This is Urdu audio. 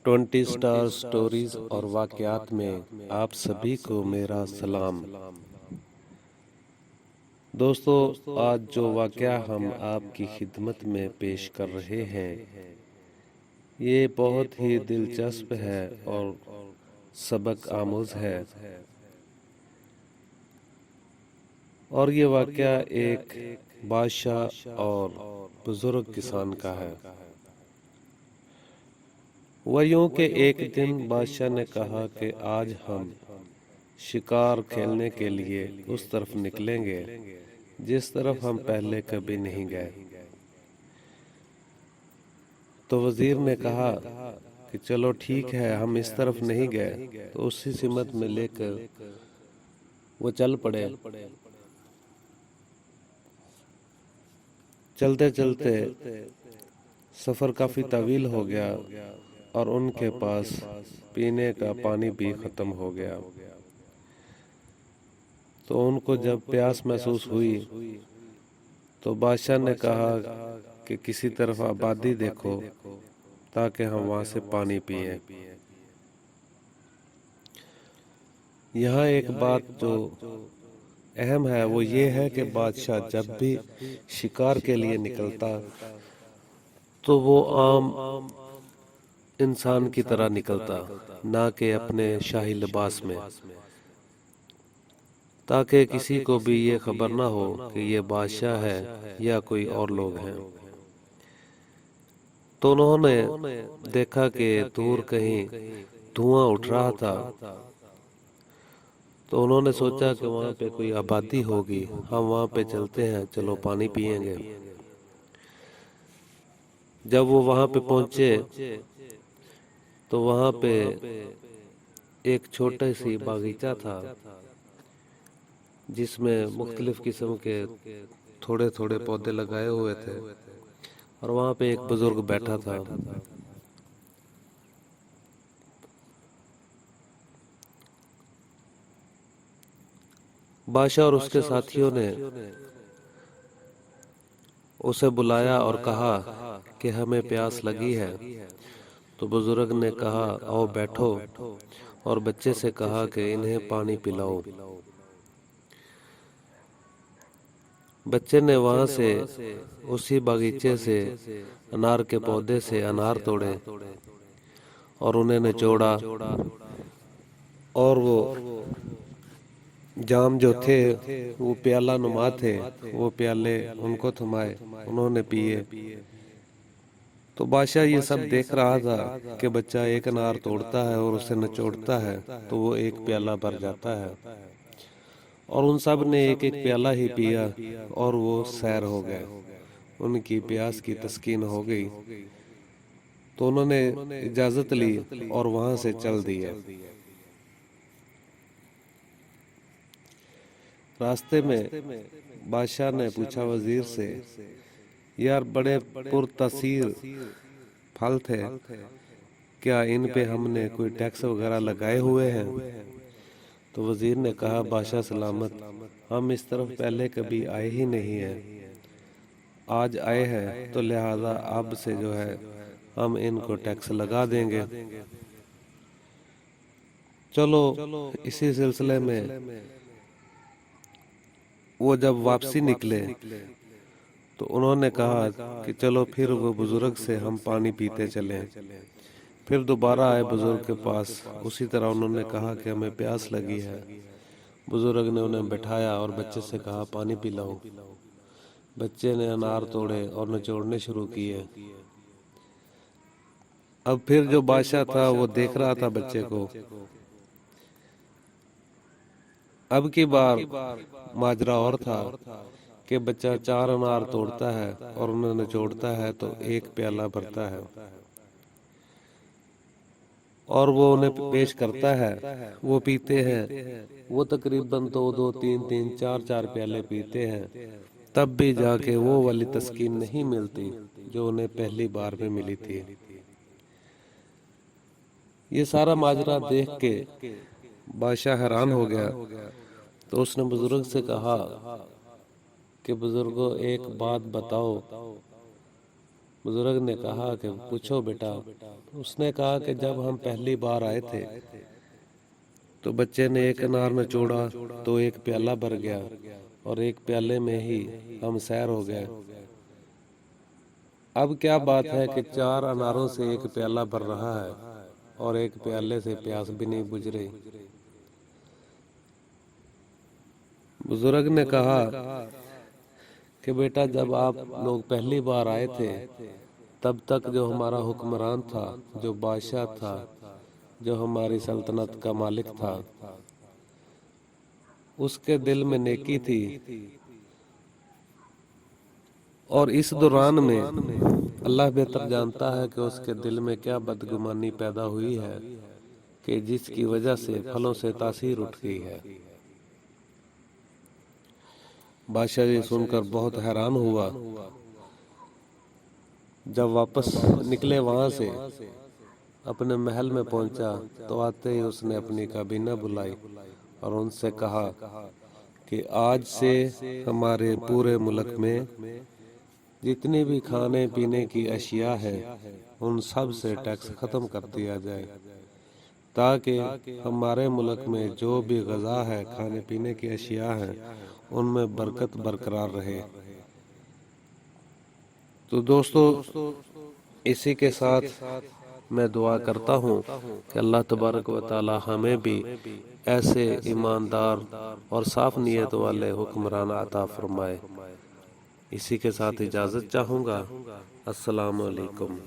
20 سٹار سٹوریز اور واقعات میں آپ سبھی کو میرا سلام۔ دوستو، آج جو واقعہ ہم آپ کی خدمت میں پیش کر رہے ہیں یہ بہت ہی دلچسپ ہے اور سبق آموز ہے، اور یہ واقعہ ایک بادشاہ اور بزرگ کسان کا ہے۔ وہ یوں کہ ایک دن بادشاہ نے کہا کہ آج ہم شکار کھیلنے کے لیے اس طرف نکلیں گے جس طرف ہم پہلے کبھی نہیں گئے۔ تو وزیر نے کہا کہ چلو ٹھیک ہے، ہم اس طرف نہیں گئے۔ تو اسی سمت میں لے کر وہ چل پڑے۔ چلتے چلتے سفر کافی طویل ہو گیا اور ان کے پاس پینے کا پانی بھی ختم ہو گیا۔ تو ان کو جب پیاس محسوس ہوئی تو بادشاہ نے کہا کہ کسی طرف آبادی دیکھو تاکہ ہم وہاں سے پانی پئیں۔ یہاں ایک بات جو اہم ہے وہ یہ ہے کہ بادشاہ جب بھی شکار کے لیے نکلتا تو وہ عام انسان کی طرح نکلتا، نہ کہ اپنے شاہی لباس میں، تاکہ کسی کو بھی یہ خبر نہ ہو کہ یہ بادشاہ ہے یا کوئی اور لوگ ہیں۔ تو انہوں نے دیکھا کہ دور کہیں دھواں اٹھ رہا تھا، تو انہوں نے سوچا کہ وہاں پہ کوئی آبادی ہوگی، ہم وہاں پہ چلتے ہیں، چلو پانی پئیں گے۔ جب وہ وہاں پہ پہنچے تو وہاں پہ ایک چھوٹا سی باغیچہ تھا جس میں مختلف قسم کے تھوڑے تھوڑے پودے لگائے ہوئے تھے، اور وہاں پہ ایک بزرگ بیٹھا تھا۔ بادشاہ اور اس کے ساتھیوں نے اسے بلایا اور کہا کہ ہمیں پیاس لگی ہے۔ تو بزرگ نے کہا آؤ بیٹھو، اور بچے سے کہا کہ انہیں پانی پلاؤ۔ بچے نے وہاں سے اسی باغیچے سے انار کے پودے سے انار توڑے اور انہیں نچوڑا، اور وہ جام جو تھے وہ پیالہ نما تھے، وہ پیالے ان کو تھمائے، انہوں نے پیے۔ تو بادشاہ یہ سب دیکھ رہا تھا کہ بچہ ایک انار توڑتا ہے اور اسے نچوڑتا ہے تو وہ ایک پیالہ بھر جاتا ہے، اور ان سب نے ایک ایک پیالہ ہی پیا اور وہ سیر ہو گئے، ان کی پیاس کی تسکین ہو گئی۔ تو انہوں نے اجازت لی اور وہاں سے چل دیے۔ راستے میں بادشاہ نے پوچھا وزیر سے، یار بڑے پرتاثیر پھل تھے، کیا ان پہ ہم نے کوئی ٹیکس وغیرہ لگائے ہوئے ہیں؟ تو وزیر نے کہا بادشاہ سلامت، ہم اس طرف پہلے کبھی آئے ہی نہیں ہیں، آج آئے ہیں تو لہذا اب سے جو ہے ہم ان کو ٹیکس لگا دیں گے۔ چلو اسی سلسلے میں وہ جب واپسی نکلے تو انہوں نے کہا کہ چلو پھر وہ بزرگ سے ہم پانی پیتے چلیں۔ پھر دوبارہ آئے بزرگ کے پاس، اسی طرح انہوں نے کہا کہ ہمیں پیاس لگی ہے۔ بزرگ نے انہیں بٹھایا اور بچے سے کہا پانی پلاؤ۔ بچے نے انار توڑے اور نچوڑنے شروع کیے۔ اب پھر جو بادشاہ تھا وہ دیکھ رہا تھا بچے کو۔ اب کی بار ماجرا اور تھا کہ بچہ 4 انار توڑتا ہے اور انہیں نچوڑتا ہے تو ایک پیالہ بھرتا ہے، اور وہ انہیں پیش کرتا ہے، وہ پیتے ہیں، وہ تقریباً 2 3 4 پیالے پیتے ہیں، تب بھی جا کے وہ والی تسکین نہیں ملتی جو انہیں پہلی بار میں ملی تھی۔ یہ سارا ماجرا دیکھ کے بادشاہ حیران ہو گیا، تو اس نے بزرگ سے کہا کہ بزرگوں ایک بات بتاؤ۔ بزرگ نے کہا کہ پوچھو بیٹا۔ اس نے کہا کہ جب ہم پہلی بار آئے تھے تو بچے نے ایک انار نچوڑا تو ایک پیالہ بھر گیا اور ایک پیالے میں ہی ہم سیر ہو گئے۔ اب کیا بات ہے کہ 4 اناروں سے ایک پیالہ بھر رہا ہے اور ایک پیالے سے پیاس بھی نہیں بجھ رہی۔ بزرگ نے کہا کہ بیٹا جب آپ لوگ پہلی بار آئے تھے تب تک جو ہمارا حکمران تھا، جو بادشاہ تھا، جو ہماری سلطنت کا مالک تھا، اس کے دل میں نیکی تھی، اور اس دوران میں اللہ بہتر جانتا ہے کہ اس کے دل میں کیا بدگمانی پیدا ہوئی ہے کہ جس کی وجہ سے پھلوں سے تاثیر اٹھ گئی ہے۔ بادشاہ یہ سن کر بہت حیران ہوا۔ جب واپس نکلے وہاں سے اپنے محل میں پہنچا تو آتے ہی اس نے اپنی کابینہ بلائی اور ان سے کہا کہ آج سے ہمارے پورے ملک میں جتنی بھی کھانے پینے کی اشیاء ہے ان سب سے ٹیکس ختم کر دیا جائے تاکہ ہمارے ملک میں جو بھی غذا ہے، کھانے پینے کی اشیاء ہیں، ان میں برکت برقرار رہے۔ تو دوستو اسی کے ساتھ میں دعا کرتا ہوں کہ اللہ تبارک و تعالی ہمیں بھی ایسے ایماندار اور صاف نیت والے حکمران عطا فرمائے۔ اسی کے ساتھ اجازت چاہوں گا۔ السلام علیکم۔